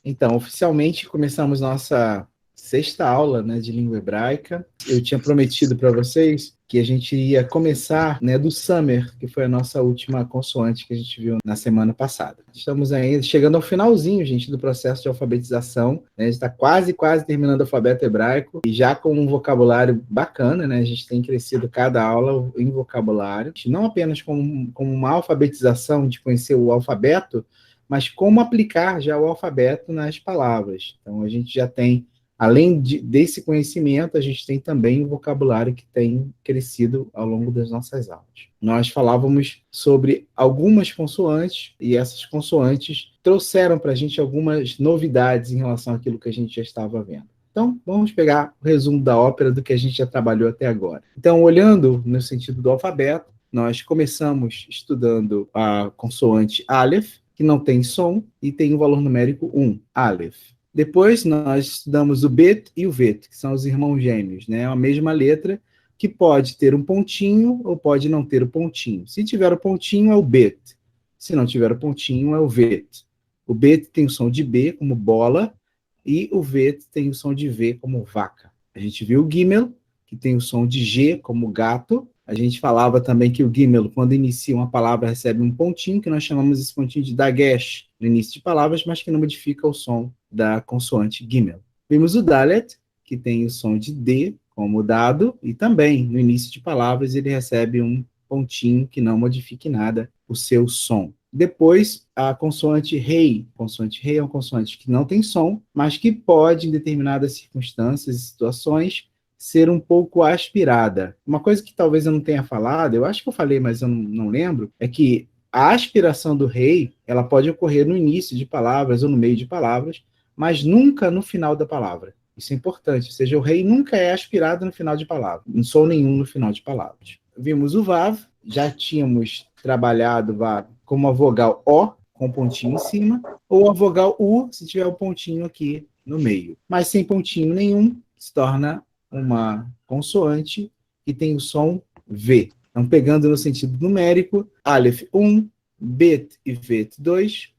Então, oficialmente começamos nossa sexta aula, né, de língua hebraica. Eu tinha prometido para vocês que a gente ia começar, né, do Summer, que foi a nossa última consoante que a gente viu na semana passada. Estamos ainda chegando ao finalzinho, gente, do processo de alfabetização. Né? A gente está quase terminando o alfabeto hebraico e já com um vocabulário bacana, né? A gente tem crescido cada aula em vocabulário, não apenas como uma alfabetização de conhecer o alfabeto, mas como aplicar já o alfabeto nas palavras. Então, a gente já tem, além desse conhecimento, a gente tem também o vocabulário que tem crescido ao longo das nossas aulas. Nós falávamos sobre algumas consoantes, e essas consoantes trouxeram para a gente algumas novidades em relação àquilo que a gente já estava vendo. Então, vamos pegar o resumo da ópera do que a gente já trabalhou até agora. Então, olhando no sentido do alfabeto, nós começamos estudando a consoante Aleph, que não tem som e tem um valor numérico 1, Aleph. Depois nós estudamos o Bet e o Vet, que são os irmãos gêmeos, né? É a mesma letra que pode ter um pontinho ou pode não ter o pontinho. Se tiver o pontinho é o Bet, se não tiver o pontinho é o Vet. O Bet tem o som de B como bola e o Vet tem o som de V como vaca. A gente viu o Gimel, que tem o som de G como gato. A gente falava também que o Gimel, quando inicia uma palavra, recebe um pontinho, que nós chamamos esse pontinho de dagesh no início de palavras, mas que não modifica o som da consoante Gimel. Vimos o Dalet, que tem o som de D como dado, e também, no início de palavras, ele recebe um pontinho que não modifique nada o seu som. Depois, a consoante rei. A consoante rei é uma consoante que não tem som, mas que pode, em determinadas circunstâncias e situações, ser um pouco aspirada. Uma coisa que talvez eu não tenha falado, eu acho que eu falei, mas eu não lembro, é que a aspiração do rei, ela pode ocorrer no início de palavras ou no meio de palavras, mas nunca no final da palavra. Isso é importante, ou seja, o rei nunca é aspirado no final de palavra, não som nenhum no final de palavras. Vimos o Vav, já tínhamos trabalhado o Vav como a vogal O, com pontinho em cima, ou a vogal U, se tiver o pontinho aqui no meio. Mas sem pontinho nenhum, se torna uma consoante que tem o som V. Então, pegando no sentido numérico, Aleph 1, Bet e Vet 2,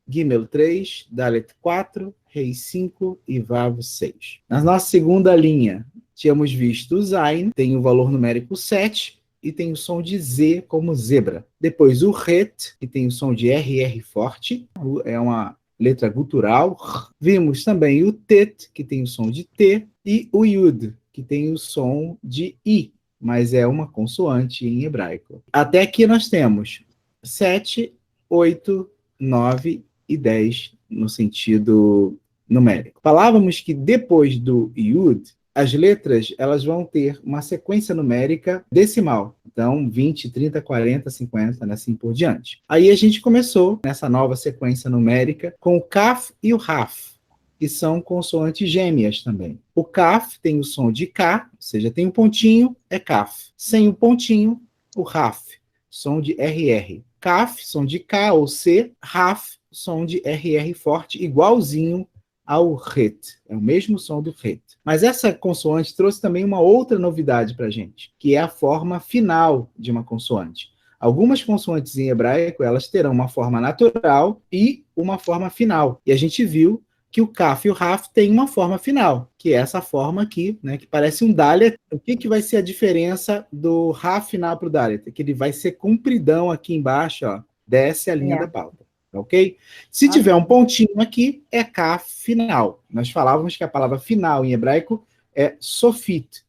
Gimel 3, Dalet 4, Rei 5 e Vav 6. Na nossa segunda linha, tínhamos visto o Zain, tem o valor numérico 7 e tem o som de Z como zebra. Depois o Het, que tem o som de RR forte, é uma letra gutural. Vimos também o Tet, que tem o som de T, e o Yud, que tem o som de I, mas é uma consoante em hebraico. Até aqui nós temos 7, 8, 9 e 10 no sentido numérico. Falávamos que depois do Yud, as letras elas vão ter uma sequência numérica decimal. Então, 20, 30, 40, 50, assim por diante. Aí a gente começou nessa nova sequência numérica com o Kaf e o Raf, que são consoantes gêmeas também. O Kaf tem o som de K, ou seja, tem um pontinho, é Kaf. Sem o pontinho, o Raf, som de RR. Kaf, som de K ou C, Raf, som de RR forte, igualzinho ao Het. É o mesmo som do Het. Mas essa consoante trouxe também uma outra novidade para a gente, que é a forma final de uma consoante. Algumas consoantes em hebraico, elas terão uma forma natural e uma forma final. E a gente viu que o Kaf e o Raf têm uma forma final, que é essa forma aqui, né, que parece um Dalet. O que vai ser a diferença do Raf final para o Dalet? É que ele vai ser compridão aqui embaixo, ó, desce a linha da pauta. Ok? Se tiver um pontinho aqui, é Kaf final. Nós falávamos que a palavra final em hebraico é sofit.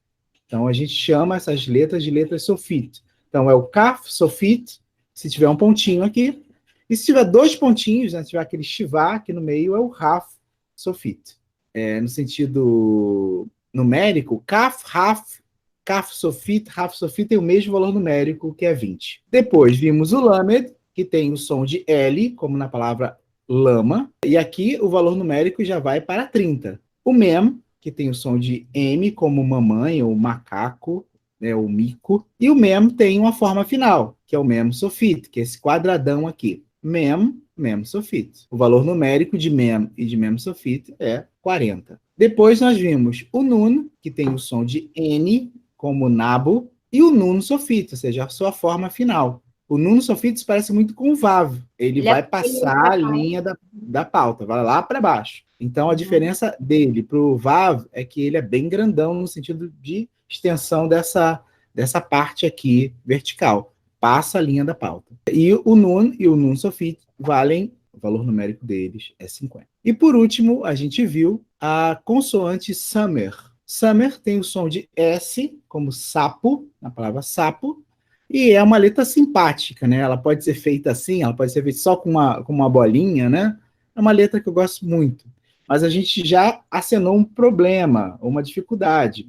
Então, a gente chama essas letras de letras sofit. Então, é o Kaf, sofit, se tiver um pontinho aqui. E se tiver dois pontinhos, né, se tiver aquele shivá aqui no meio, é o Raf, sofit. No sentido numérico, Kaf, Raf, sofit tem o mesmo valor numérico, que é 20. Depois, vimos o Lamed, que tem o som de L, como na palavra lama, e aqui o valor numérico já vai para 30. O Mem, que tem o som de M, como mamãe, ou macaco, né, ou mico, e o Mem tem uma forma final, que é o Mem Sofit, que é esse quadradão aqui. Mem Sofit. O valor numérico de Mem e de Mem Sofit é 40. Depois nós vimos o Nun, que tem o som de N, como nabo, e o Nun Sofit, ou seja, a sua forma final, O Nun Sofit parece muito com o Vav. Ele vai passar a linha da pauta, vai lá para baixo. Então, a diferença dele para o Vav é que ele é bem grandão no sentido de extensão dessa parte aqui vertical. Passa a linha da pauta. E o Nun e o Nun Sofit valem, o valor numérico deles é 50. E por último, a gente viu a consoante Samer. Samer tem o som de S, como sapo, na palavra sapo, e é uma letra simpática, né? Ela pode ser feita assim, ela pode ser feita só com uma bolinha, né? É uma letra que eu gosto muito. Mas a gente já acenou um problema, uma dificuldade.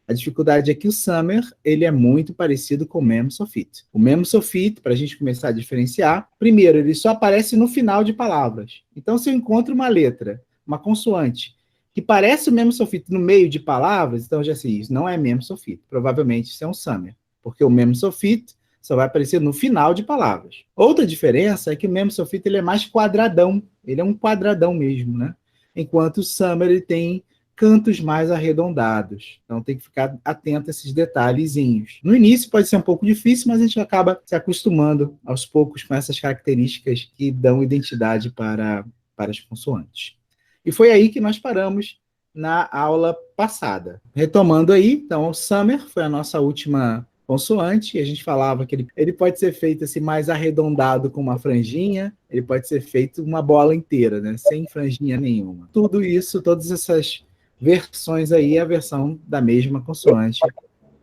A dificuldade é que o Samer, ele é muito parecido com o Mem Sofit. O Mem Sofit, para a gente começar a diferenciar, primeiro, ele só aparece no final de palavras. Então, se eu encontro uma letra, uma consoante, que parece o Mem Sofit no meio de palavras, então já sei, isso não é Mem Sofit. Provavelmente isso é um Samer. Porque o Mem Sofit só vai aparecer no final de palavras. Outra diferença é que o Mem Sofit ele é mais quadradão. Ele é um quadradão mesmo, né? Enquanto o Samer ele tem cantos mais arredondados. Então tem que ficar atento a esses detalhezinhos. No início pode ser um pouco difícil, mas a gente acaba se acostumando aos poucos com essas características que dão identidade para as consoantes. E foi aí que nós paramos na aula passada. Retomando aí, então o Samer foi a nossa última consoante, e a gente falava que ele pode ser feito assim, mais arredondado com uma franjinha, ele pode ser feito uma bola inteira, né? Sem franjinha nenhuma. Tudo isso, todas essas versões aí, é a versão da mesma consoante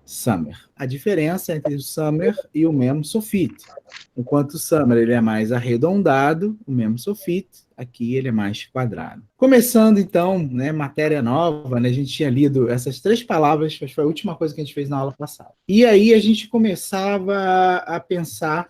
Samer. A diferença entre o Samer e o Mem Sofit. Enquanto o Samer ele é mais arredondado, o Mem Sofit aqui ele é mais quadrado. Começando então, né, matéria nova, né, a gente tinha lido essas 3 palavras, acho que foi a última coisa que a gente fez na aula passada. E aí a gente começava a pensar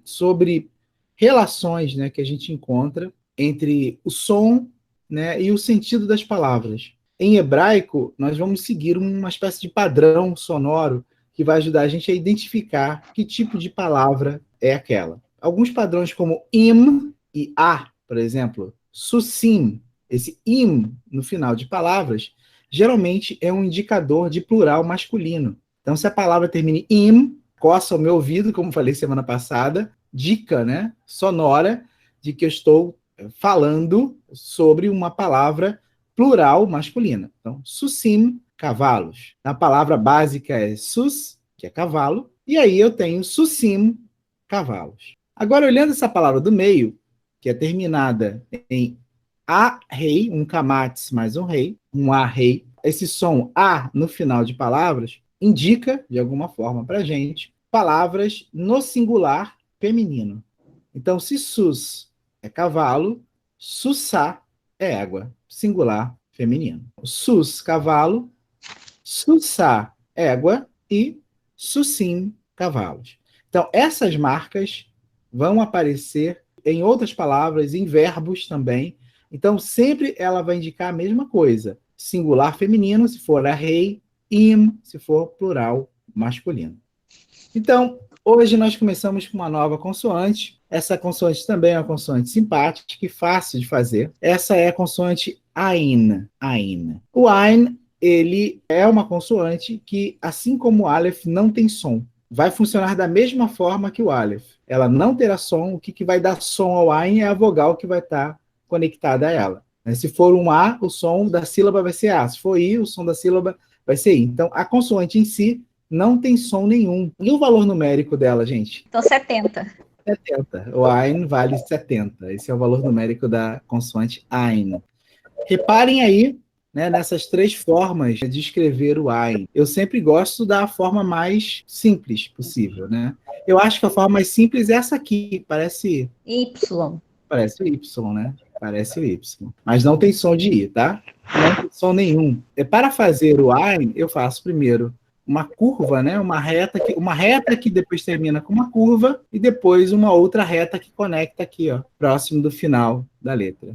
sobre relações, né, que a gente encontra entre o som, né, e o sentido das palavras. Em hebraico, nós vamos seguir uma espécie de padrão sonoro que vai ajudar a gente a identificar que tipo de palavra é aquela. Alguns padrões como im e a, por exemplo, susim, esse im no final de palavras, geralmente é um indicador de plural masculino. Então, se a palavra termina em im, coça o meu ouvido, como falei semana passada, dica, né, sonora de que eu estou falando sobre uma palavra plural masculina. Então, susim, cavalos. A palavra básica é sus, que é cavalo, e aí eu tenho susim, cavalos. Agora, olhando essa palavra do meio, que é terminada em a-rei, um kamates mais um rei, um a-rei, esse som a no final de palavras indica, de alguma forma, para a gente, palavras no singular feminino. Então, se sus é cavalo, sussá é égua, singular feminino. Sus, cavalo, sussá, égua e sussim, cavalos. Então, essas marcas vão aparecer em outras palavras, em verbos também. Então, sempre ela vai indicar a mesma coisa. Singular feminino, se for a rei, im, se for plural masculino. Então, hoje nós começamos com uma nova consoante. Essa consoante também é uma consoante simpática e fácil de fazer. Essa é a consoante Ain. Ain. O Ain, ele é uma consoante que, assim como o Aleph, não tem som. Vai funcionar da mesma forma que o Aleph. Ela não terá som. O que vai dar som ao Ain é a vogal que vai estar conectada a ela. Se for um A, o som da sílaba vai ser A. Se for I, o som da sílaba vai ser I. Então, a consoante em si não tem som nenhum. E o valor numérico dela, gente? Então, 70. 70. O Ain vale 70. Esse é o valor numérico da consoante Ain. Reparem aí, né, nessas 3 formas de escrever o Ain. Eu sempre gosto da forma mais simples possível, né? Eu acho que a forma mais simples é essa aqui. Parece Y. Parece o Y, né? Parece o Y. Mas não tem som de I, tá? Não tem som nenhum. Para fazer o Ain, eu faço primeiro uma curva, né? Uma reta que depois termina com uma curva e depois uma outra reta que conecta aqui, ó, próximo do final da letra.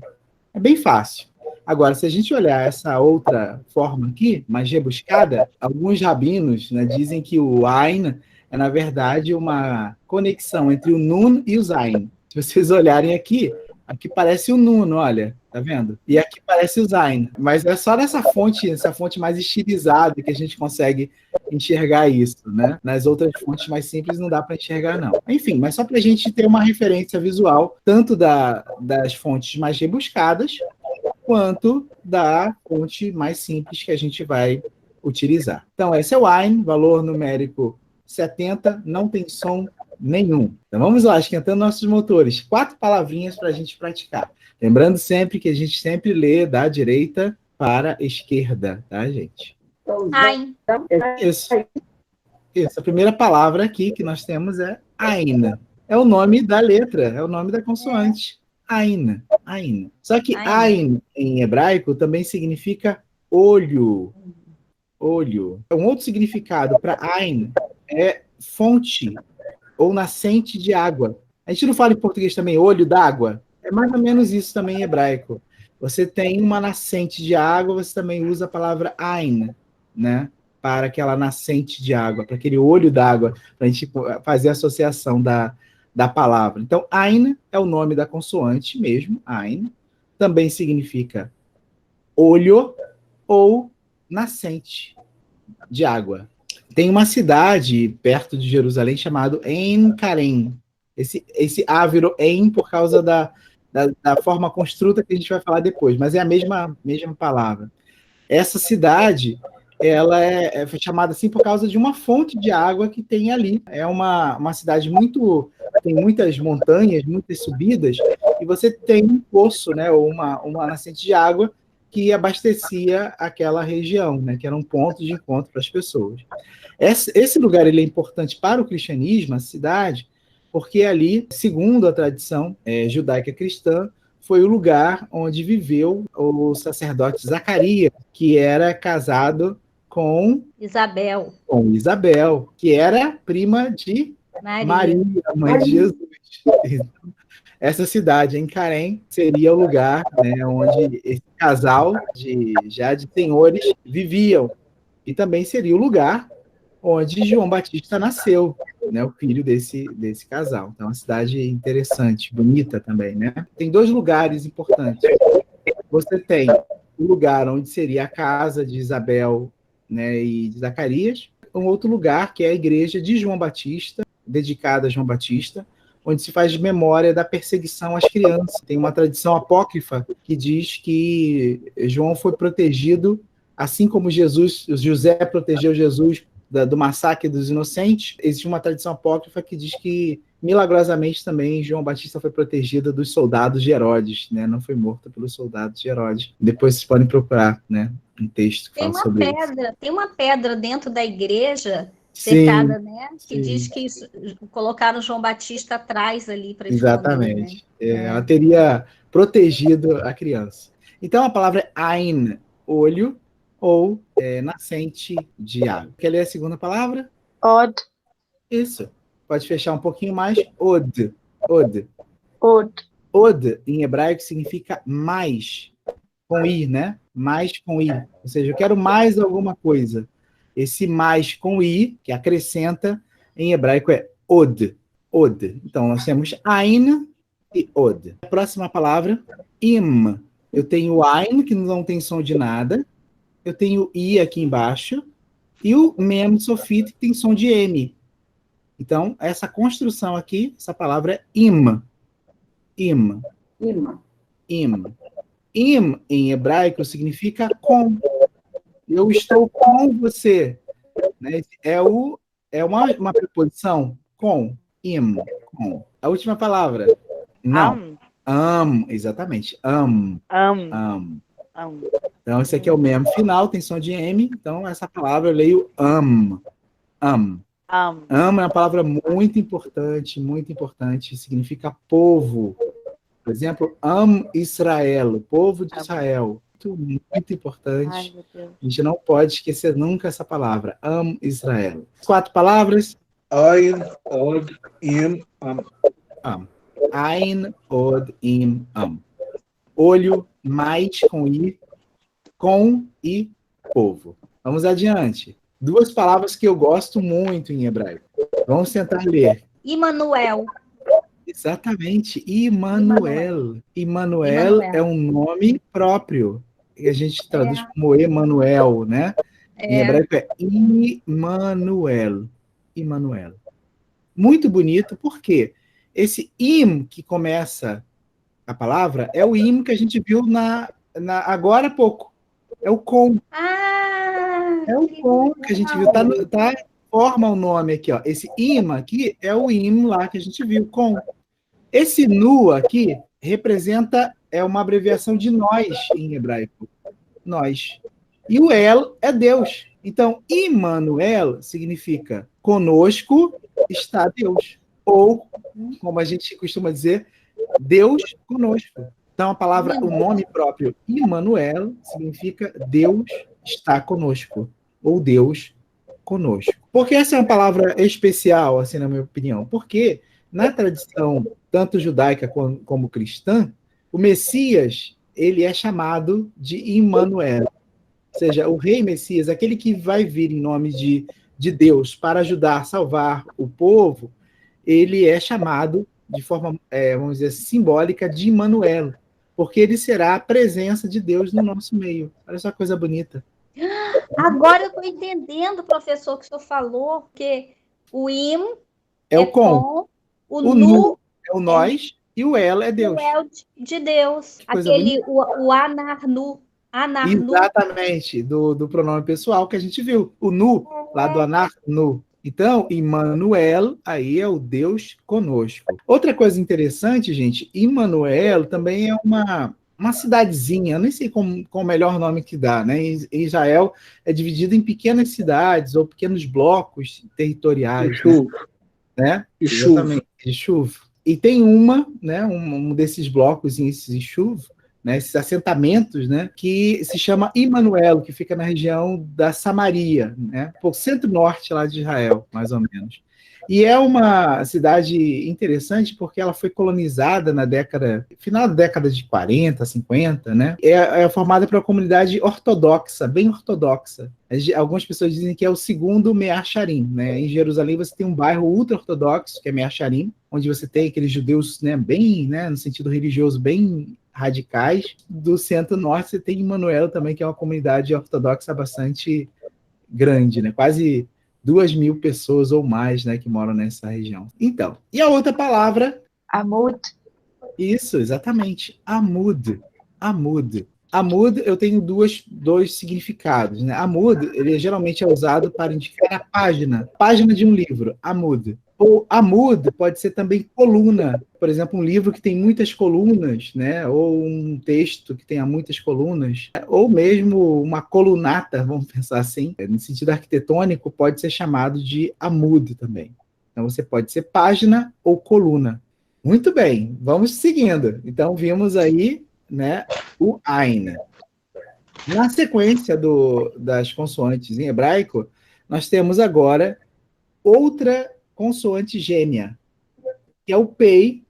É bem fácil. Agora, se a gente olhar essa outra forma aqui, mais rebuscada, alguns rabinos, né, dizem que o Ain é, na verdade, uma conexão entre o Nun e o Zain. Se vocês olharem aqui, Aqui parece o Nuno, olha, tá vendo? E aqui parece o Zain. Mas é só nessa fonte, essa fonte mais estilizada que a gente consegue enxergar isso, né? Nas outras fontes mais simples não dá para enxergar, não. Enfim, mas só para a gente ter uma referência visual, tanto das fontes mais rebuscadas, quanto da fonte mais simples que a gente vai utilizar. Então, esse é o Ain, valor numérico 70, não tem som nenhum. Então, vamos lá, esquentando nossos motores. 4 palavrinhas para a gente praticar. Lembrando sempre que a gente sempre lê da direita para a esquerda, tá, gente? Ain. Isso. Isso. A primeira palavra aqui que nós temos é Ain. É o nome da letra, é o nome da consoante. Ain. Ain. Só que Ain, em hebraico, também significa olho. Olho. Um outro significado para Ain é fonte ou nascente de água. A gente não fala em português também olho d'água? É mais ou menos isso também em hebraico. Você tem uma nascente de água, você também usa a palavra Ain, né? Para aquela nascente de água, para aquele olho d'água, para a gente fazer a associação da palavra. Então, Ain é o nome da consoante mesmo, Ain. Também significa olho ou nascente de água. Tem uma cidade perto de Jerusalém chamada En-Karem. Esse A virou En por causa da forma construta que a gente vai falar depois, mas é a mesma palavra. Essa cidade, ela é chamada assim por causa de uma fonte de água que tem ali. É uma cidade tem muitas montanhas, muitas subidas, e você tem um poço, né, ou uma nascente de água que abastecia aquela região, né, que era um ponto de encontro para as pessoas. Esse lugar ele é importante para o cristianismo, a cidade, porque ali, segundo a tradição judaica cristã, foi o lugar onde viveu o sacerdote Zacarias, que era casado com Isabel, que era prima de Maria, mãe de Jesus. Essa cidade, em Carém, seria o lugar, né, onde esse casal de senhores viviam. E também seria o lugar onde João Batista nasceu, né, o filho desse casal. Então, é uma cidade interessante, bonita também, né? Tem 2 lugares importantes. Você tem o lugar onde seria a casa de Isabel, né, e de Zacarias, um outro lugar que é a igreja de João Batista, dedicada a João Batista, onde se faz memória da perseguição às crianças. Tem uma tradição apócrifa que diz que João foi protegido, assim como José protegeu Jesus do massacre dos inocentes. Existe uma tradição apócrifa que diz que, milagrosamente, também João Batista foi protegido dos soldados de Herodes, né? Não foi morto pelos soldados de Herodes. Depois vocês podem procurar, né, um texto que fala sobre isso. Tem uma pedra dentro da igreja, cercada, né? Que diz que colocaram João Batista atrás ali para esconder, né? Ela teria protegido a criança. Então a palavra é Ain, olho, ou nascente de água. Quer ler a segunda palavra? Od. Isso. Pode fechar um pouquinho mais. Od. Od. Od. Od, em hebraico, significa mais, com i, né? Mais com i. Ou seja, eu quero mais alguma coisa. Esse mais com i, que acrescenta, em hebraico é od. Od. Então, nós temos Ain e Od. A próxima palavra, im. Eu tenho Ain, que não tem som de nada. Eu tenho I aqui embaixo, e o mem sofit, que tem som de M. Então, essa construção aqui, essa palavra é im. Im. Im. Im, em hebraico, significa com. Eu estou com você. Né? É uma preposição com. Im. Com. A última palavra. Não. Exatamente. Então, esse aqui é o mem final, tem som de M. Então, essa palavra eu leio am. É uma palavra muito importante, significa povo. Por exemplo, Israel, o povo de Israel. Muito importante. A gente não pode esquecer nunca essa palavra, Israel. 4 palavras. Ain, Od, Im, Am. Ain, Od, Im, Am. Olho, mais com I, com e povo. Vamos adiante. 2 palavras que eu gosto muito em hebraico. Vamos tentar ler. Immanuel. Exatamente, Immanuel. Immanuel é um nome próprio, que a gente traduz como Emanuel, né? Em hebraico é Immanuel. Immanuel. Muito bonito, porque esse im que começa a palavra é o im que a gente viu agora há pouco. É o com. É o com que a gente viu. Forma o nome aqui, ó. Esse im aqui é o im lá que a gente viu, com. Esse nu aqui é uma abreviação de nós em hebraico. Nós. E o El é Deus. Então, Immanuel significa conosco está Deus. Ou, como a gente costuma dizer, Deus conosco. Então, o nome próprio Immanuel significa Deus está conosco. Ou Deus conosco. Por que essa é uma palavra especial, assim, na minha opinião? Porque na tradição tanto judaica como cristã, o Messias, ele é chamado de Immanuel. Ou seja, o rei Messias, aquele que vai vir em nome de Deus para ajudar, salvar o povo, ele é chamado de forma, vamos dizer, simbólica de Immanuel, porque ele será a presença de Deus no nosso meio. Olha só que coisa bonita. Agora eu estou entendendo, professor, o que o senhor falou, que o im é o com, o nu é o nós e o el é Deus. O el de Deus. Aquele, o anarnu. Exatamente, do pronome pessoal que a gente viu. O nu, lá do anarnu. Então, Immanuel, aí é o Deus conosco. Outra coisa interessante, gente, Immanuel também é uma cidadezinha, eu nem sei qual o melhor nome que dá, né? Em Israel é dividido em pequenas cidades ou pequenos blocos territoriais. Né? Exatamente, Yishuv. E tem né, um desses blocos, esses Yishuv, né, esses assentamentos, né, que se chama Immanuel, que fica na região da Samaria, né, por centro-norte lá de Israel, mais ou menos. E é uma cidade interessante porque ela foi colonizada final da década de 40, 50, né? É formada por uma comunidade ortodoxa, bem ortodoxa. Algumas pessoas dizem que é o segundo Meah Sharim, né? Em Jerusalém você tem um bairro ultra-ortodoxo, que é Meah Sharim, onde você tem aqueles judeus, né, bem, né, no sentido religioso, bem radicais. Do centro-norte você tem Immanuel também, que é uma comunidade ortodoxa bastante grande, né? Quase 2.000 pessoas ou mais, né, que moram nessa região. Então, e a outra palavra? Amud. Isso, exatamente. Amud. Amud. Amud, eu tenho dois significados, né? Amud, ele geralmente é usado para indicar a página de um livro, Amud. Ou Amud pode ser também coluna. Por exemplo, um livro que tem muitas colunas, né? Ou um texto que tenha muitas colunas. Ou mesmo uma colunata, vamos pensar assim. No sentido arquitetônico, pode ser chamado de Amud também. Então, você pode ser página ou coluna. Muito bem, vamos seguindo. Então, vimos aí, né, o Ain. Na sequência das consoantes em hebraico, nós temos agora outra consoante gêmea, que é o pei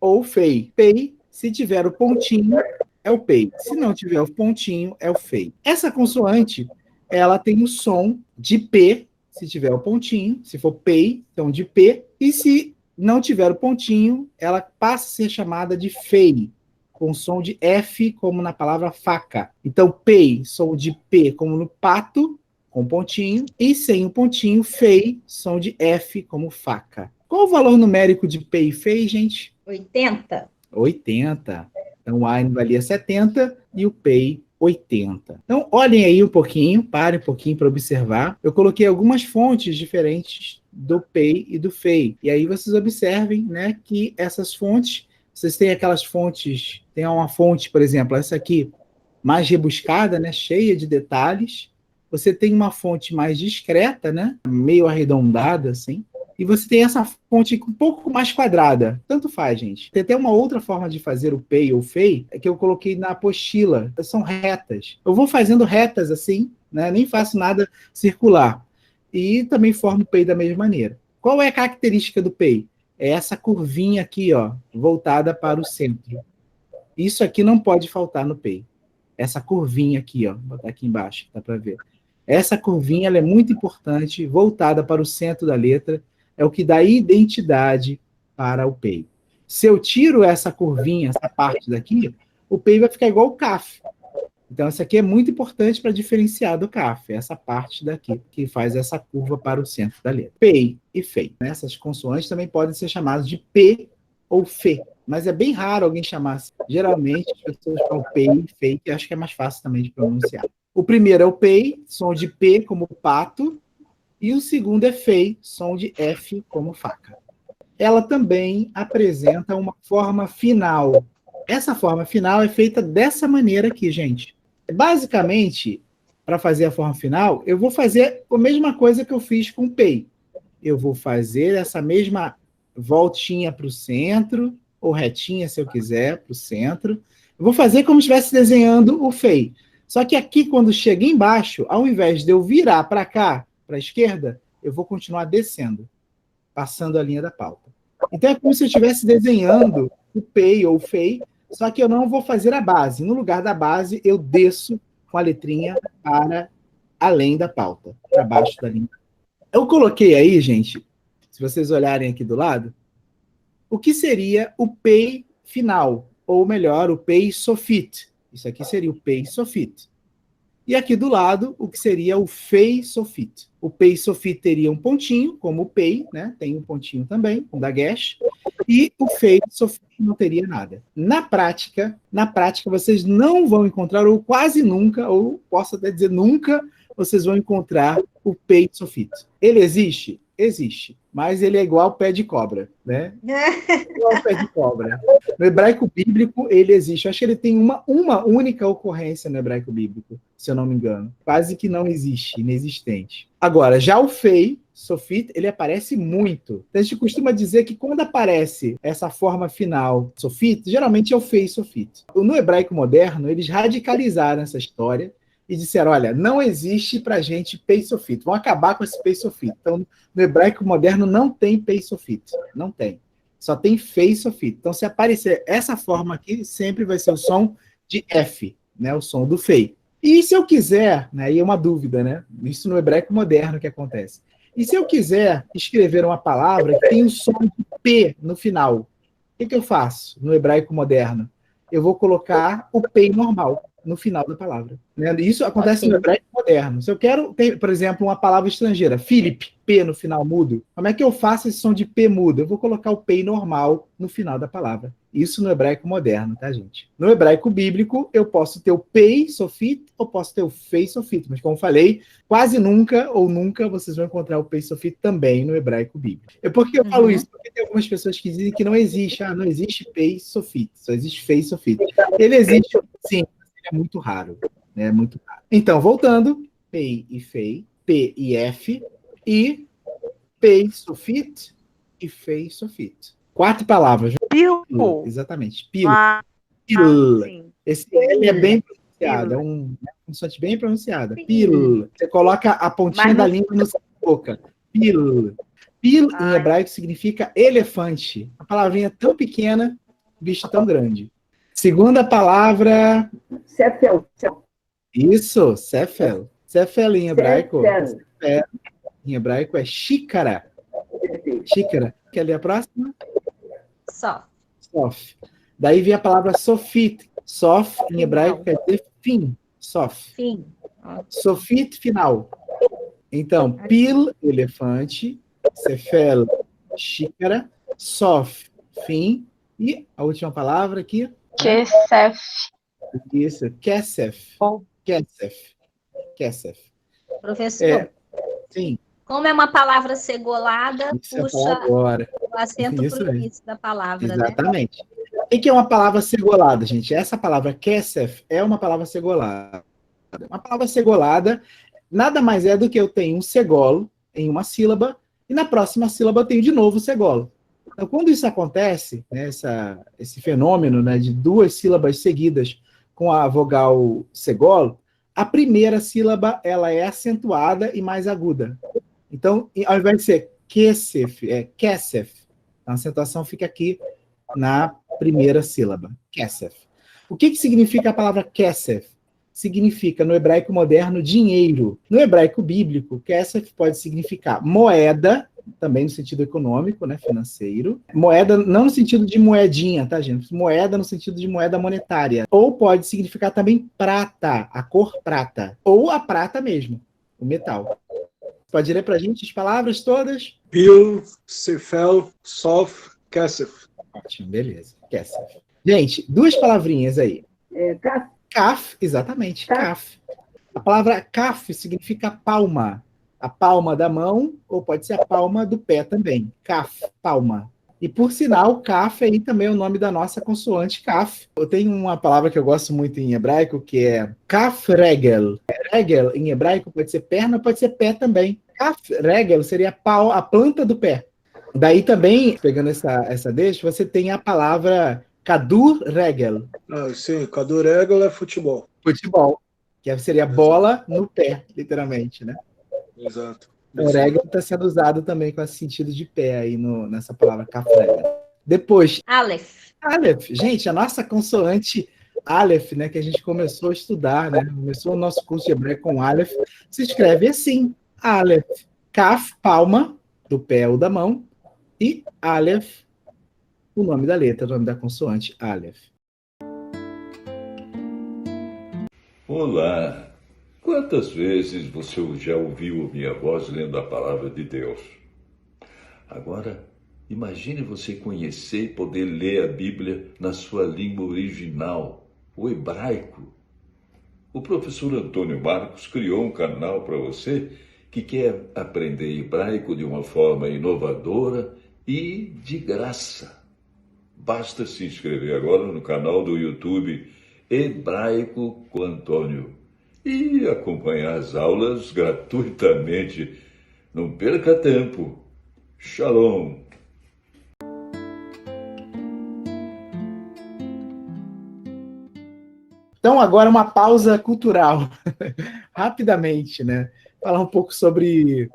ou fei. Pei, se tiver o pontinho, é o pei. Se não tiver o pontinho, é o fei. Essa consoante, ela tem o som de P, se tiver o pontinho. Se for pei, então de P. E se não tiver o pontinho, ela passa a ser chamada de fei, com som de F, como na palavra faca. Então, pei, som de P, como no pato, com pontinho, e sem o pontinho, fei, som de F, como faca. Qual o valor numérico de pei e fei, gente? 80. 80. Então, o Ain valia 70 e o pei 80. Então, olhem aí um pouquinho, parem um pouquinho para observar. Eu coloquei algumas fontes diferentes do pei e do fei. E aí vocês observem, né, que essas fontes, vocês têm aquelas fontes, tem uma fonte, por exemplo, essa aqui, mais rebuscada, né, cheia de detalhes. Você tem uma fonte mais discreta, né, meio arredondada, assim. E você tem essa fonte um pouco mais quadrada. Tanto faz, gente. Tem até uma outra forma de fazer o pei ou fei, que eu coloquei na apostila. São retas. Eu vou fazendo retas assim, né, nem faço nada circular. E também formo o pei da mesma maneira. Qual é a característica do pei? É essa curvinha aqui, ó, voltada para o centro. Isso aqui não pode faltar no pei. Essa curvinha aqui, ó, vou botar aqui embaixo, dá para ver. Essa curvinha ela é muito importante, voltada para o centro da letra, é o que dá identidade para o pei. Se eu tiro essa curvinha, essa parte daqui, o pei vai ficar igual o kaf. Então, isso aqui é muito importante para diferenciar do kaf, essa parte daqui, que faz essa curva para o centro da letra. Pei e fei. Essas consoantes também podem ser chamadas de P ou Fê, mas é bem raro alguém chamar assim. Geralmente, as pessoas falam pei e fei, que acho que é mais fácil também de pronunciar. O primeiro é o pei, som de P como pato, e o segundo é fei, som de F como faca. Ela também apresenta uma forma final. Essa forma final é feita dessa maneira aqui, gente. Basicamente, para fazer a forma final, eu vou fazer a mesma coisa que eu fiz com o pei. Eu vou fazer essa mesma voltinha para o centro, ou retinha, se eu quiser, para o centro. Eu vou fazer como se estivesse desenhando o fei. Só que aqui, quando chega embaixo, ao invés de eu virar para cá, para a esquerda, eu vou continuar descendo, passando a linha da pauta. Então, é como se eu estivesse desenhando o pei ou o fei, só que eu não vou fazer a base. No lugar da base, eu desço com a letrinha para além da pauta, para baixo da linha. Eu coloquei aí, gente, se vocês olharem aqui do lado, o que seria o pei final, ou melhor, o pei sofit. Isso aqui seria o pei sofit. E aqui do lado, o que seria o fei sofit. O pei sofit teria um pontinho, como o pei, né? Tem um pontinho também, um dagesh. E o fei sofit não teria nada. Na prática, vocês não vão encontrar, ou quase nunca, ou posso até dizer nunca, vocês vão encontrar o pei sofit. Ele existe? Existe. Mas ele é igual ao pé de cobra, né? Igual ao pé de cobra. No hebraico bíblico, ele existe. Eu acho que ele tem uma única ocorrência no hebraico bíblico, se eu não me engano. Quase que não existe, inexistente. Agora, já o fei, sofit, ele aparece muito. Então, a gente costuma dizer que quando aparece essa forma final, sofit, geralmente é o fei sofit. No hebraico moderno, eles radicalizaram essa história e disseram, olha, não existe pra gente pei sofit. Vão acabar com esse pei sofit. Então, no hebraico moderno não tem pei sofit. Não tem. Só tem fei sofit. Então, se aparecer essa forma aqui, sempre vai ser o som de F, né? O som do fei. E se eu quiser, né? Aí é uma dúvida, né? Isso no hebraico moderno que acontece. E se eu quiser escrever uma palavra que tem o som de P no final, o que eu faço no hebraico moderno? Eu vou colocar o pei normal no final da palavra. Né? Isso acontece no hebraico moderno. Se eu quero ter, por exemplo, uma palavra estrangeira, Philip, P no final mudo, como é que eu faço esse som de P mudo? Eu vou colocar o pei normal no final da palavra. Isso no hebraico moderno, tá, gente? No hebraico bíblico, eu posso ter o pei sofit ou posso ter o fei sofit, mas como eu falei, quase nunca ou nunca vocês vão encontrar o pei sofit também no hebraico bíblico. Por que eu falo isso? Porque tem algumas pessoas que dizem que não existe, não existe pei sofit, só existe fei sofit. Ele existe, sim, é muito raro, né? Muito raro. Então, voltando, pei e fei, P e F, e pei sofit e fei sofit. 4 palavras. Pilo. Exatamente. Pilo. Pilo. Esse L é bem pronunciado, é uma consoante bem pronunciada. Pilo. Você coloca a pontinha da língua na sua boca. Pilo. Pilo em hebraico significa elefante. A palavrinha tão pequena, bicho tão grande. Segunda palavra. Sefel. Isso, sefel. Sefel em hebraico. Sefel, em hebraico é xícara. Xícara. Quer ler a próxima? Sof. Daí vem a palavra sofit. Sof, em hebraico, quer dizer fim. Sof. Fim. Sofit, final. Então, pil, elefante. Sefel, xícara. Sof, fim. E a última palavra aqui? Kesef. Isso, kesef. Kesef. Professor, sim. Como é uma palavra segolada, Isso puxa agora. o acento para o início da palavra, exatamente. Né? O que é uma palavra segolada, gente? Essa palavra kesef é uma palavra segolada. Uma palavra segolada nada mais é do que eu tenho um segolo em uma sílaba e na próxima sílaba eu tenho de novo o segolo. Então, quando isso acontece, né, esse fenômeno, né, de 2 sílabas seguidas com a vogal segolo, a primeira sílaba ela é acentuada e mais aguda. Então, ao invés de ser kesef, é kesef. A acentuação fica aqui na primeira sílaba, kesef. O que significa a palavra kesef? Significa, no hebraico moderno, dinheiro. No hebraico bíblico, kesef pode significar moeda também no sentido econômico, né, financeiro. Moeda não no sentido de moedinha, tá, gente? Moeda no sentido de moeda monetária. Ou pode significar também prata, a cor prata. Ou a prata mesmo, o metal. Pode ler pra gente as palavras todas? Bil, Sefel, Sof, Kesef. Ótimo, beleza. Kesef. Gente, duas palavrinhas aí. Kaf. Kaf, exatamente, kaf. A palavra kaf significa palma. A palma da mão, ou pode ser a palma do pé também. Kaf, palma. E, por sinal, kaf aí também é o nome da nossa consoante kaf. Eu tenho uma palavra que eu gosto muito em hebraico, que é kaf regel. Regel, em hebraico, pode ser perna, pode ser pé também. Kaf regel seria a planta do pé. Daí também, pegando essa deixa, você tem a palavra kadur regel. Sim, Kadur regel é futebol. Futebol. Que seria bola no pé, literalmente, né? Exato. O regel está sendo usado também com esse sentido de pé aí nessa palavra café. Depois, Aleph. Aleph. Gente, a nossa consoante Aleph, né, que a gente começou a estudar, né? Começou o nosso curso de hebraico com Aleph, se escreve assim: Aleph. Kaf, palma, do pé ou da mão, e Aleph, o nome da letra, o nome da consoante, Aleph. Olá! Quantas vezes você já ouviu minha voz lendo a palavra de Deus? Agora, imagine você conhecer e poder ler a Bíblia na sua língua original, o hebraico. O professor Antônio Marcos criou um canal para você que quer aprender hebraico de uma forma inovadora e de graça. Basta se inscrever agora no canal do YouTube Hebraico com Antônio e acompanhar as aulas gratuitamente. Não perca tempo. Shalom! Então, agora uma pausa cultural, rapidamente, né? Falar um pouco sobre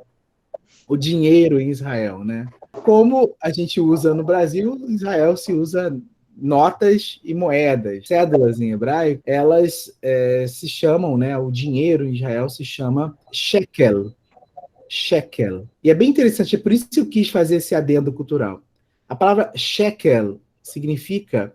o dinheiro em Israel, né? Como a gente usa no Brasil, em Israel se usa notas e moedas. Cédulas em hebraico, elas se chamam, né? O dinheiro em Israel se chama shekel. Shekel. E é bem interessante, é por isso que eu quis fazer esse adendo cultural. A palavra shekel significa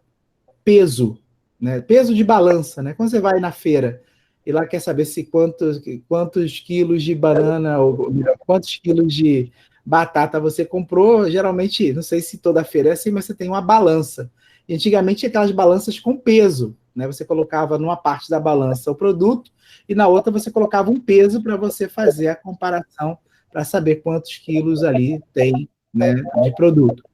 peso, né? Peso de balança, né? Quando você vai na feira e lá quer saber se quantos quilos de banana ou quantos quilos de batata você comprou, geralmente, não sei se toda feira é assim, mas você tem uma balança. E antigamente tinha aquelas balanças com peso, né? Você colocava numa parte da balança o produto e na outra você colocava um peso para você fazer a comparação, para saber quantos quilos ali tem, né, de produto.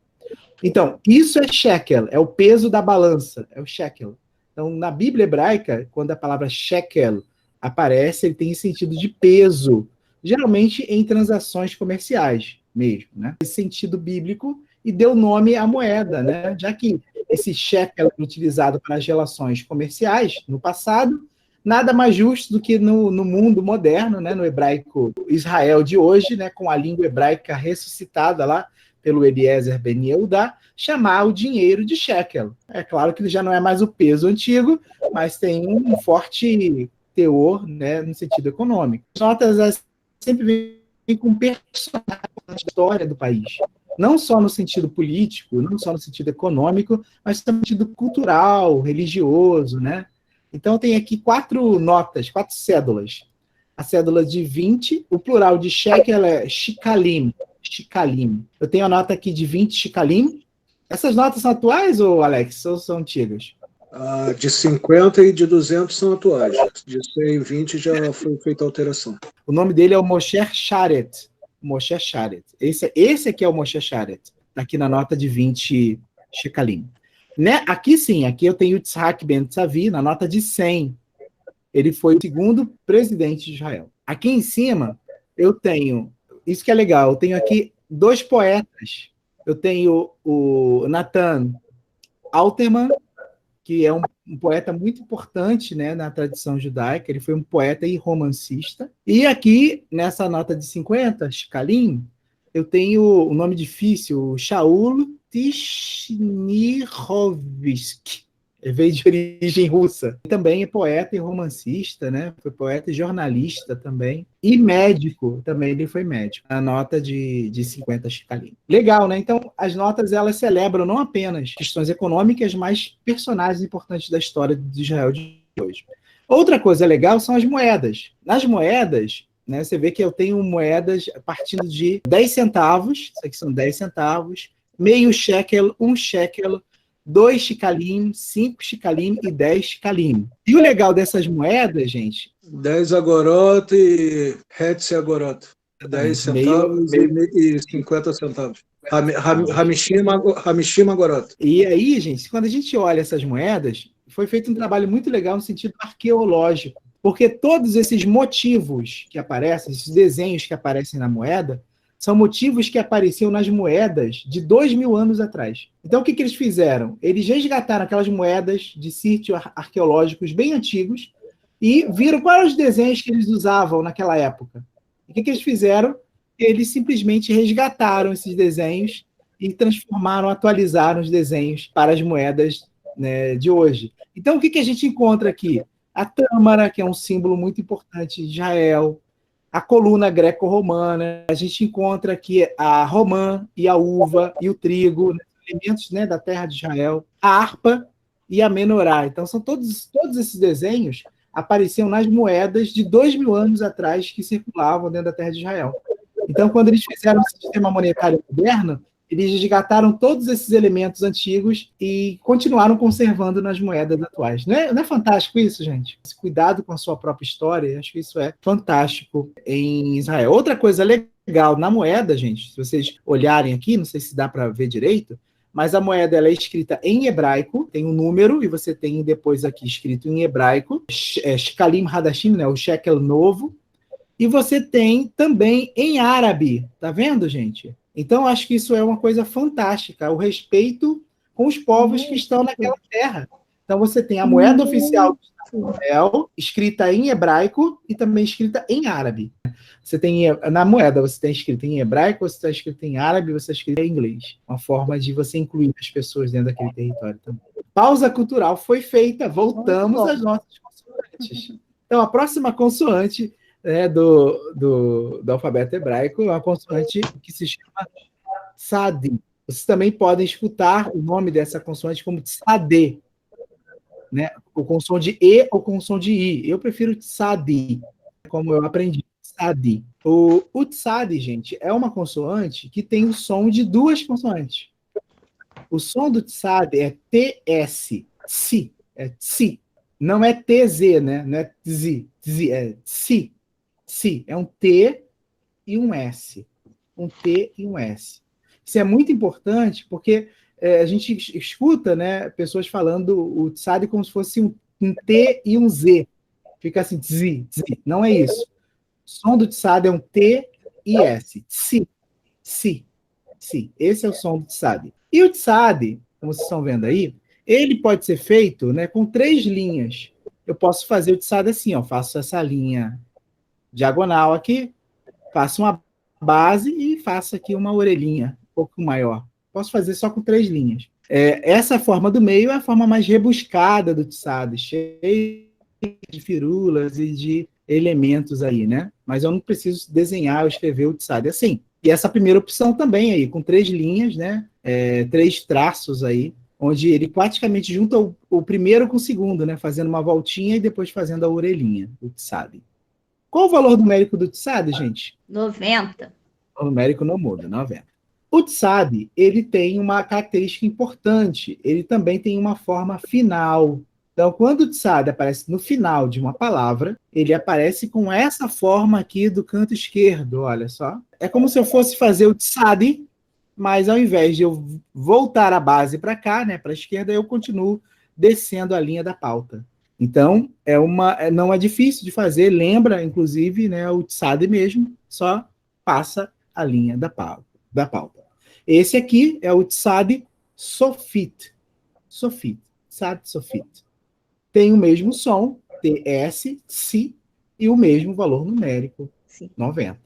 Então, isso é shekel, é o peso da balança, é o shekel. Então, na Bíblia hebraica, quando a palavra shekel aparece, ele tem sentido de peso, geralmente em transações comerciais mesmo, né? Esse sentido bíblico, e deu nome à moeda, né? Já que esse shekel é utilizado para as relações comerciais no passado, nada mais justo do que no mundo moderno, né? No hebraico Israel de hoje, né? Com a língua hebraica ressuscitada lá pelo Eliezer Ben Yehudá, chamar o dinheiro de shekel. É claro que ele já não é mais o peso antigo, mas tem um forte teor, né, no sentido econômico. As notas sempre vêm com personagem da história do país. Não só no sentido político, não só no sentido econômico, mas também no sentido cultural, religioso, né? Então tem aqui 4 notas, 4 cédulas. A cédula de 20, o plural de shekel é shikalim. Shikalim. Eu tenho a nota aqui de 20 shikalim. Essas notas são atuais, ou Alex, ou são antigas? De 50 e de 200 são atuais. De 100 e 20 já foi feita a alteração. O nome dele é o Moshe Sharet. Moshe Sharet. Esse aqui é o Moshe Sharet. Está aqui na nota de 20 shekalim. Né? Aqui sim, aqui eu tenho o Tzhak Ben Tzavi na nota de 100. Ele foi o segundo presidente de Israel. Aqui em cima, eu tenho... Isso que é legal. Eu tenho aqui 2 poetas. Eu tenho o Natan Alterman, que é um poeta muito importante, né, na tradição judaica. Ele foi um poeta e romancista. E aqui, nessa nota de 50, shekalim, eu tenho o nome difícil, Shaul Tishnirovsky. Ele veio de origem russa. Também é poeta e romancista, né? Foi poeta e jornalista também. E médico também, ele foi médico. A nota de 50 shikalim. Legal, né? Então, as notas, elas celebram não apenas questões econômicas, mas personagens importantes da história de Israel de hoje. Outra coisa legal são as moedas. Nas moedas, né, você vê que eu tenho moedas partindo de 10 centavos, isso aqui são 10 centavos, meio shekel, 1 shekel, 2 shikalim, 5 shikalim e 10 shikalim. E o legal dessas moedas, gente... 10 agorot e hetze agorot. 10 centavos e 50 centavos. Hamishim agorot. E aí, gente, quando a gente olha essas moedas, foi feito um trabalho muito legal no sentido arqueológico, porque todos esses motivos que aparecem, esses desenhos que aparecem na moeda, são motivos que apareciam nas moedas de 2.000 anos atrás. Então, o que eles fizeram? Eles resgataram aquelas moedas de sítios arqueológicos bem antigos e viram quais eram os desenhos que eles usavam naquela época. E o que eles fizeram? Eles simplesmente resgataram esses desenhos e transformaram, atualizaram os desenhos para as moedas, né, de hoje. Então, o que a gente encontra aqui? A tâmara, que é um símbolo muito importante de Israel, a coluna greco-romana, a gente encontra aqui a romã e a uva e o trigo, né, elementos, né, da terra de Israel, a harpa e a menorá. Então, são todos esses desenhos apareciam nas moedas de 2.000 anos atrás que circulavam dentro da terra de Israel. Então, quando eles fizeram o sistema monetário moderno, eles resgataram todos esses elementos antigos e continuaram conservando nas moedas atuais. Não é fantástico isso, gente? Esse cuidado com a sua própria história, acho que isso é fantástico em Israel. Outra coisa legal na moeda, gente, se vocês olharem aqui, não sei se dá para ver direito, mas a moeda ela é escrita em hebraico, tem um número, e você tem depois aqui escrito em hebraico, Shekalim Hadashim, né, o shekel novo, e você tem também em árabe, tá vendo, gente? Então, acho que isso é uma coisa fantástica, o respeito com os povos que estão naquela terra. Então, você tem a moeda oficial de Israel, escrita em hebraico e também escrita em árabe. Você tem, na moeda, você tem escrito em hebraico, você está escrito em árabe, você está escrito em inglês. Uma forma de você incluir as pessoas dentro daquele território também. Pausa cultural foi feita, voltamos às nossas consoantes. Então, a próxima consoante, né, do alfabeto hebraico é uma consoante que se chama Tsadi. Vocês também podem escutar o nome dessa consoante como Tsadê, né? O com som de E ou com som de I. Eu prefiro Tsadi, como eu aprendi. Tsadi. O Tsadi, gente, é uma consoante que tem o som de duas consoantes. O som do Tsadi é TS, Tsi, é Tsi. Não é TZ, né? Não é Tzi, é Tsi. Tsi, é um T e um S. Um T e um S. Isso é muito importante porque a gente escuta, né, pessoas falando o Tsadi como se fosse um T e um Z. Fica assim, Tzi, Tzi. Não é isso. O som do Tsadi é um T e S. Tsi, Tsi, Tsi. Esse é o som do Tsadi. E o Tsadi, como vocês estão vendo aí, ele pode ser feito, né, com 3 linhas. Eu posso fazer o Tsadi assim, ó, faço essa linha diagonal aqui, faço uma base e faço aqui uma orelhinha um pouco maior. Posso fazer só com 3 linhas. Essa forma do meio é a forma mais rebuscada do Tsadi, cheia de firulas e de elementos aí, né? Mas eu não preciso desenhar ou escrever o Tsadi assim. E essa primeira opção também aí, com 3 linhas, né? 3 traços aí, onde ele praticamente junta o primeiro com o segundo, né? Fazendo uma voltinha e depois fazendo a orelhinha, o Tsadi. Qual o valor numérico do Tsadi, gente? 90. O numérico não muda, 90. O Tsadi, ele tem uma característica importante. Ele também tem uma forma final. Então, quando o Tsadi aparece no final de uma palavra, ele aparece com essa forma aqui do canto esquerdo, olha só. É como se eu fosse fazer o Tsadi, mas ao invés de eu voltar a base para cá, né, para a esquerda, eu continuo descendo a linha da pauta. Então, não é difícil de fazer, lembra, inclusive, né, o Tsadi mesmo, só passa a linha da pauta. Esse aqui é o Tsadi Sofit. Sofit. Tsadi Sofit. Tem o mesmo som, TS, Si, e o mesmo valor numérico, sim, 90.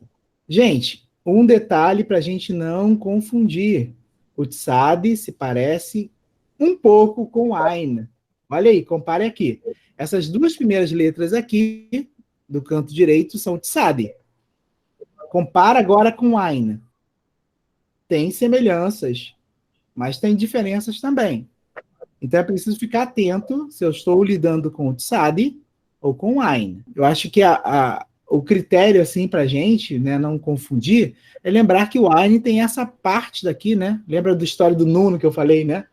Gente, um detalhe para a gente não confundir. O Tsadi se parece um pouco com o Ain. Olha aí, compare aqui. Essas duas primeiras letras aqui, do canto direito, são Tzad. Compara agora com Ain. Tem semelhanças, mas tem diferenças também. Então é preciso ficar atento se eu estou lidando com o Tzad ou com o Ain. Eu acho que o critério assim para a gente, né, não confundir, é lembrar que o Ain tem essa parte daqui, né? Lembra da história do Nuno que eu falei, né?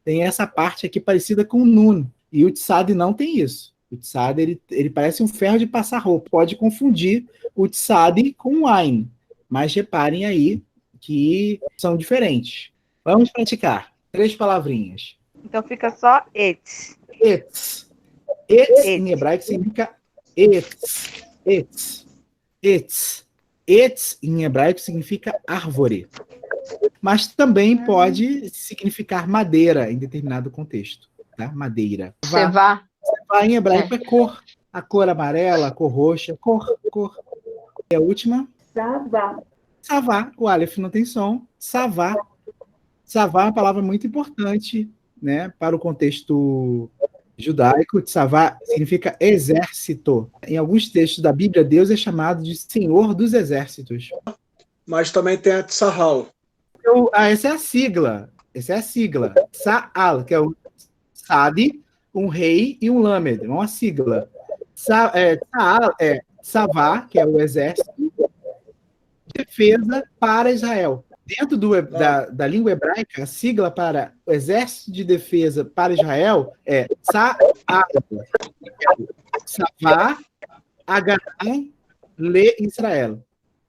Tem essa parte aqui parecida com o Nuno. E o Tzad não tem isso. O Tzad, ele parece um ferro de passar roupa. Pode confundir o Tzad com o Ain. Mas reparem aí que são diferentes. Vamos praticar. 3 palavrinhas. Então fica só et. Etz. Etz em hebraico significa etz. Etz. Etz. Etz em hebraico significa árvore. Mas também pode significar madeira em determinado contexto. Tá? Madeira. Sevá. Sevá em hebraico é cor. A cor amarela, a cor roxa. Cor. E a última? Savá. Savá. O Aleph não tem som. Savá. Savá é uma palavra muito importante, né, para o contexto judaico. Savá significa exército. Em alguns textos da Bíblia, Deus é chamado de Senhor dos Exércitos. Mas também tem a Tsahal. Essa é a sigla. Sa'al, que é o Sadi, um rei e um Lamed. É uma sigla. Sa'al é Savá, que é o exército, defesa para Israel. Dentro da língua hebraica, a sigla para o exército de defesa para Israel é Sa'al. Savá, Haganah, Le Israel.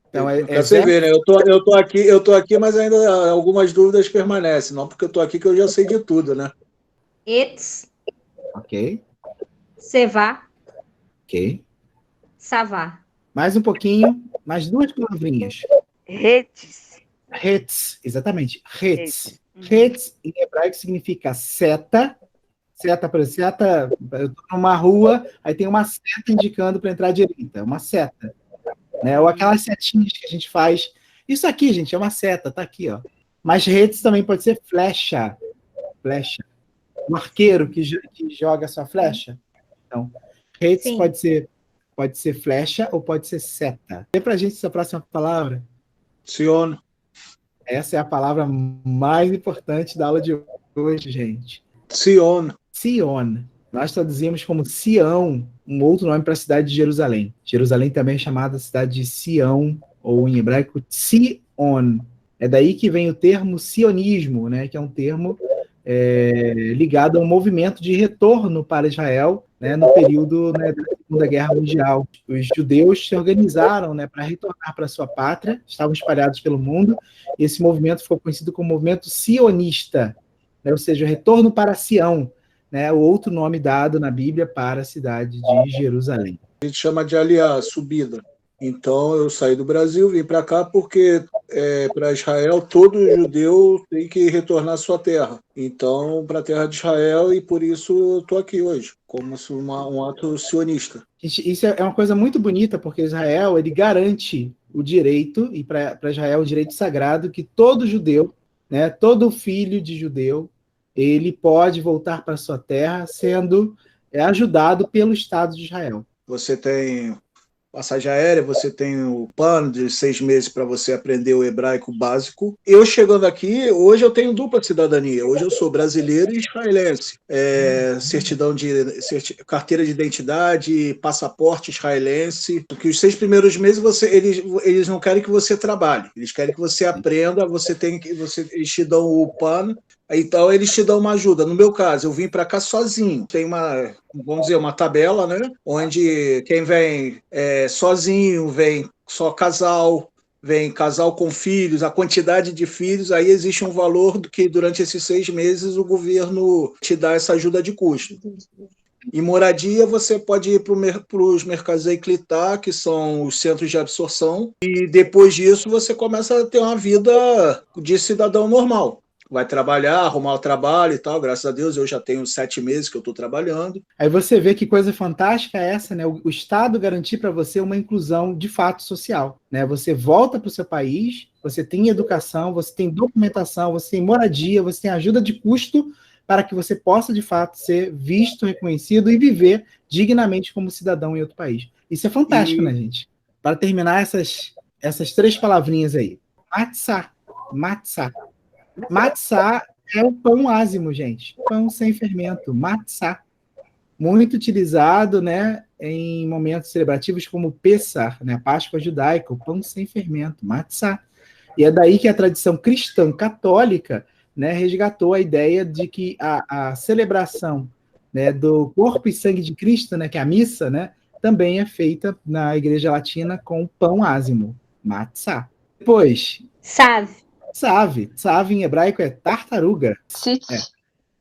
Então, Você vê, né? Eu tô aqui, mas ainda algumas dúvidas permanecem. Não porque eu tô aqui que eu já sei de tudo, né? Etz. Ok. Sevá. Ok. Savá. Mais um pouquinho, mais 2 palavrinhas. Retes. Hetz, exatamente. Hetz. Hetz, em hebraico, significa seta. Seta, por exemplo, seta, eu estou numa rua, aí tem uma seta indicando para entrar à direita. Uma seta. Né? Ou aquelas setinhas que a gente faz. Isso aqui, gente, é uma seta, tá aqui, ó. Mas Hetz também pode ser flecha. Flecha. Um arqueiro que joga a sua flecha. Então, Hetz pode ser flecha ou pode ser seta. Vê pra gente essa próxima palavra. Sion. Essa é a palavra mais importante da aula de hoje, gente. Sion. Sion. Nós traduzimos como Sião, um outro nome para a cidade de Jerusalém. Jerusalém também é chamada cidade de Sião, ou em hebraico, Tzion. É daí que vem o termo sionismo, né, que é um termo ligado ao movimento de retorno para Israel, né, no período, né, da Segunda Guerra Mundial. Os judeus se organizaram, né, para retornar para sua pátria, estavam espalhados pelo mundo, e esse movimento ficou conhecido como movimento sionista, né, ou seja, o retorno para Sião, né, o outro nome dado na Bíblia para a cidade de Jerusalém. A gente chama de aliá, subida. Então, eu saí do Brasil, vim para cá porque, para Israel, todo judeu tem que retornar à sua terra. Então, para a terra de Israel, e por isso eu estou aqui hoje, como um ato sionista. Isso é uma coisa muito bonita, porque Israel ele garante o direito, e para Israel o direito sagrado, que todo judeu, né, todo filho de judeu, ele pode voltar para sua terra sendo ajudado pelo Estado de Israel. Você tem passagem aérea, você tem o plano de 6 meses para você aprender o hebraico básico. Eu chegando aqui, hoje eu tenho dupla cidadania. Hoje eu sou brasileiro e israelense. Carteira de identidade, passaporte israelense. Porque os 6 primeiros meses eles não querem que você trabalhe. Eles querem que você aprenda. Eles te dão o plano. Então, eles te dão uma ajuda. No meu caso, eu vim para cá sozinho. Tem uma tabela, né? Onde quem vem sozinho, vem só casal, vem casal com filhos, a quantidade de filhos, aí existe um valor que durante esses 6 meses o governo te dá essa ajuda de custo. E moradia, você pode ir para os mercazei clitar, que são os centros de absorção, e depois disso você começa a ter uma vida de cidadão normal. Vai trabalhar, arrumar o trabalho e tal. Graças a Deus, eu já tenho 7 meses que eu estou trabalhando. Aí você vê que coisa fantástica é essa, né? O Estado garantir para você uma inclusão de fato social, né? Você volta para o seu país, você tem educação, você tem documentação, você tem moradia, você tem ajuda de custo para que você possa, de fato, ser visto, reconhecido e viver dignamente como cidadão em outro país. Isso é fantástico, né, gente? Para terminar, essas 3 palavrinhas aí. Matzah. Matzah. Matzah é o pão ázimo, gente. Pão sem fermento. Matzah. Muito utilizado, né, em momentos celebrativos como Pessah, né, a Páscoa judaica, o pão sem fermento, matzah. E é daí que a tradição cristã católica, né, resgatou a ideia de que a celebração, né, do corpo e sangue de Cristo, né, que é a missa, né, também é feita na Igreja Latina com pão ázimo, matzah. Depois, Tzav em hebraico é tartaruga. Tzitz.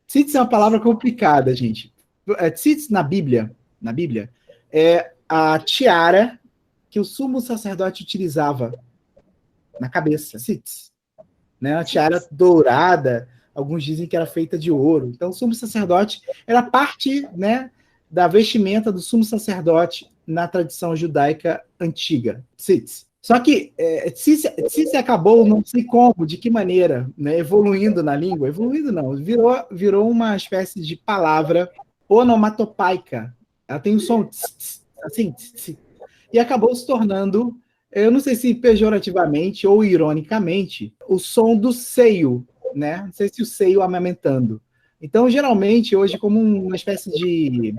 Tzitz é uma palavra complicada, gente. Tzitz na Bíblia é a tiara que o sumo sacerdote utilizava na cabeça. Tzitz, né? Uma tiara dourada, alguns dizem que era feita de ouro. Então, o sumo sacerdote era parte, né, da vestimenta do sumo sacerdote na tradição judaica antiga. Tzitz. Só que tzitz acabou, não sei como, de que maneira, né, evoluindo na língua. Evoluindo não, virou uma espécie de palavra onomatopaica. Ela tem um som assim, e acabou se tornando, eu não sei se pejorativamente ou ironicamente, o som do seio, né? Não sei se o seio amamentando. Então, geralmente, hoje, como uma espécie de...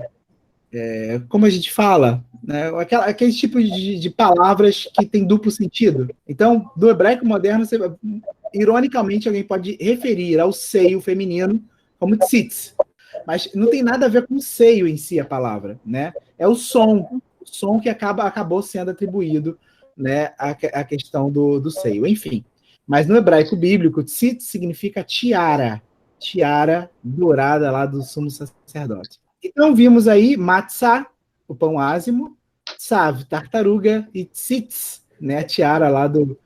como a gente fala, né? Aquele tipo de palavras que tem duplo sentido. Então, do hebraico moderno, ironicamente, alguém pode referir ao seio feminino como tzitz. Mas não tem nada a ver com o seio em si, a palavra, né? É o som que acabou sendo atribuído, né, à questão do seio, enfim. Mas no hebraico bíblico, tzitz significa tiara dourada lá do sumo sacerdote. Então vimos aí matzah, o pão ázimo, tzav, tartaruga, e tzitz, né, a tiara lá do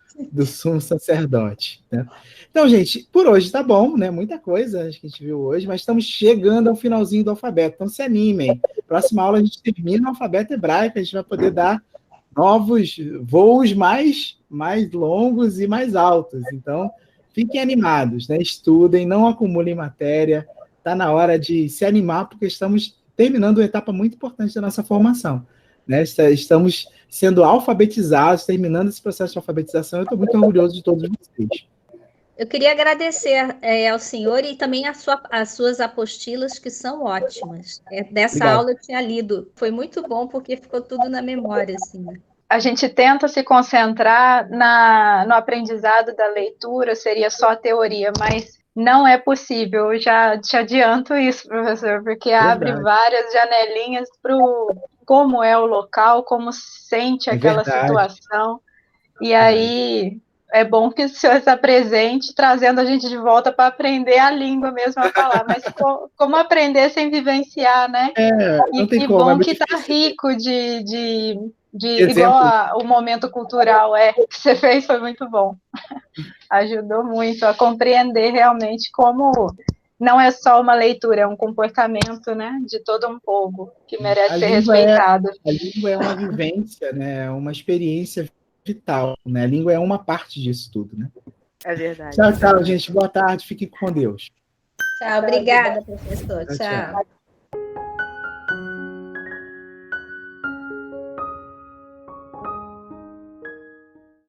sumo sacerdote, né? Então, gente, por hoje tá bom, né? Muita coisa que a gente viu hoje, mas estamos chegando ao finalzinho do alfabeto. Então, se animem. Próxima aula a gente termina o alfabeto hebraico, a gente vai poder dar novos voos mais longos e mais altos. Então, fiquem animados, né? Estudem, não acumulem matéria. Está na hora de se animar, porque estamos terminando uma etapa muito importante da nossa formação, né? Estamos sendo alfabetizados, terminando esse processo de alfabetização. Eu estou muito orgulhoso de todos vocês. Eu queria agradecer ao senhor e também as suas apostilas, que são ótimas. Dessa Obrigado. aula eu tinha lido. Foi muito bom, porque ficou tudo na memória, assim. A gente tenta se concentrar no aprendizado da leitura, seria só teoria, mas não é possível. Eu já te adianto isso, professor, porque abre várias janelinhas para como é o local, como se sente aquela situação. E aí é bom que o senhor está presente, trazendo a gente de volta para aprender a língua mesmo a falar. Mas como aprender sem vivenciar, né? Não tem como. Bom que está rico de igual o momento cultural que você fez, foi muito bom. Ajudou muito a compreender realmente como não é só uma leitura, é um comportamento, né, de todo um povo que merece ser respeitado. A língua é uma vivência, né, é uma experiência vital, né? A língua é uma parte disso tudo, né? É verdade. Tchau, gente. Boa tarde. Fiquem com Deus. Tchau, obrigada, professor. Tchau.